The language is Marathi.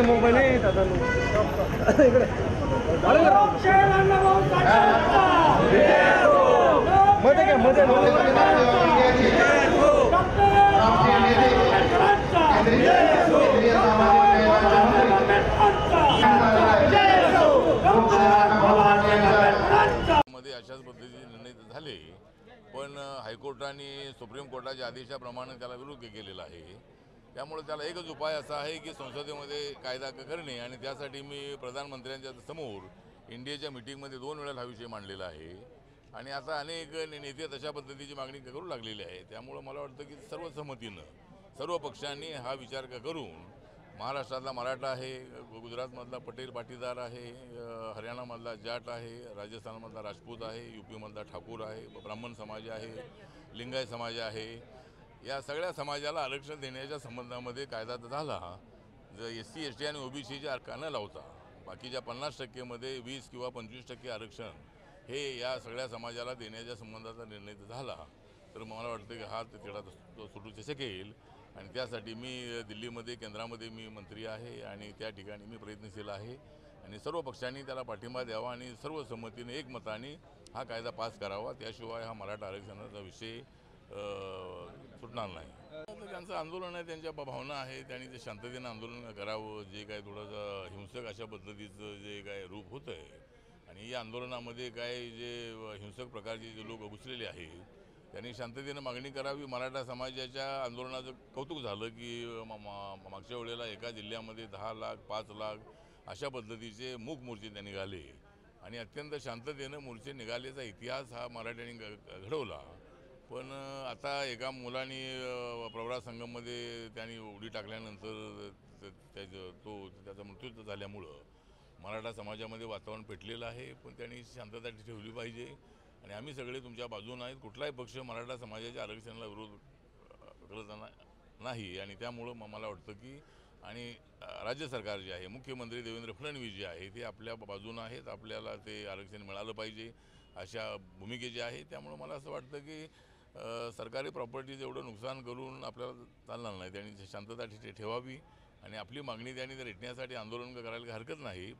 मोबाईल आहे दादा इकडे मध्ये काय मध्ये मध्ये अशाच पद्धतीचे निर्णय झाले, पण हायकोर्टाने सुप्रीम कोर्टाच्या आदेशाप्रमाणे त्याला विरोध केलेला आहे। त्यामुळे त्याला एकच उपाय असा आहे की संसदेमध्ये कायदा करणे, आणि त्यासाठी मी प्रधानमंत्र्यांच्या समोर इंडियाच्या मीटिंगमध्ये 2 वेळा हा विषय मांडलेला आहे। आणि आता अनेक नेते तशा पद्धतीची मागणी करू लागलेली आहे। त्यामुळे मला वाटतं की सर्वसंमतीनं सर्व पक्षांनी हा विचार करून महाराष्ट्रातला मराठा आहे, गुजरातमधला पटेल पाटीदार आहे, हरियाणामधला जाट आहे, राजस्थानमधला राजपूत आहे, यूपीमधला ठाकूर आहे, ब्राह्मण समाज आहे, लिंगायत समाज आहे, या सगळ्या समाजाला आरक्षण देण्याच्या संबंधामध्ये कायदा झाला। जर SC ST आणि OBCच्या न लावता बाकीच्या 50% मध्ये 20 किंवा 25% आरक्षण हे या सगळ्या समाजाला देण्याच्या संबंधाचा निर्णय झाला, तर मला वाटतं की हा तिढा सुटू शकेल। आणि त्यासाठी मी दिल्लीमध्ये केंद्रामध्ये मी मंत्री आहे आणि त्या ठिकाणी मी प्रयत्नशील आहे, आणि सर्व पक्षांनी त्याला पाठिंबा द्यावा आणि सर्व संमतीने एकमताने हा कायदा पास करावा, त्याशिवाय हा मराठा आरक्षणाचा विषय सुटणार नाही। त्यांचं आंदोलन आहे, त्यांच्या भावना आहेत, त्यांनी ते शांततेने आंदोलन करावं। जे काय थोडंसं हिंसक अशा पद्धतीचं जे काय रूप होतं आहे, आणि या आंदोलनामध्ये काय जे हिंसक प्रकारचे जे लोक घुसलेले आहेत त्यांनी शांततेने मागणी करावी। मराठा समाजाच्या आंदोलनाचं कौतुक झालं की मागच्या वेळेला एका जिल्ह्यामध्ये 10 लाख 5 लाख अशा पद्धतीचे मूक मोर्चे त्यांनी निघाले, आणि अत्यंत शांततेनं मोर्चे निघालेचा इतिहास हा मराठ्यांनी घडवला। पण आता एका मुलाने प्रवरा संगममध्ये त्यांनी उडी टाकल्यानंतर त्याचा मृत्यू झाल्यामुळं मराठा समाजामध्ये वातावरण पेटलेलं आहे। पण त्यांनी शांतता ठेवली पाहिजे, आणि आम्ही सगळे तुमच्या बाजूने आहेत। कुठलाही पक्ष मराठा समाजाच्या आरक्षणाला विरोध करत नाही, आणि त्यामुळं मला वाटतं की आणि राज्य सरकार जे आहे, मुख्यमंत्री देवेंद्र फडणवीस जे आहे ते आपल्या बाजूने आहेत, आपल्याला ते आरक्षण मिळालं पाहिजे अशा भूमिकेचे आहे। त्यामुळे मला असं वाटतं की सरकारी प्रॉपर्टीचं एवढं नुकसान करून आपल्याला चालणार नाही, त्यांनी शांतता ठेवावी आणि आपली मागणी त्यांनी रेटण्यासाठी आंदोलन करायला हरकत नाही।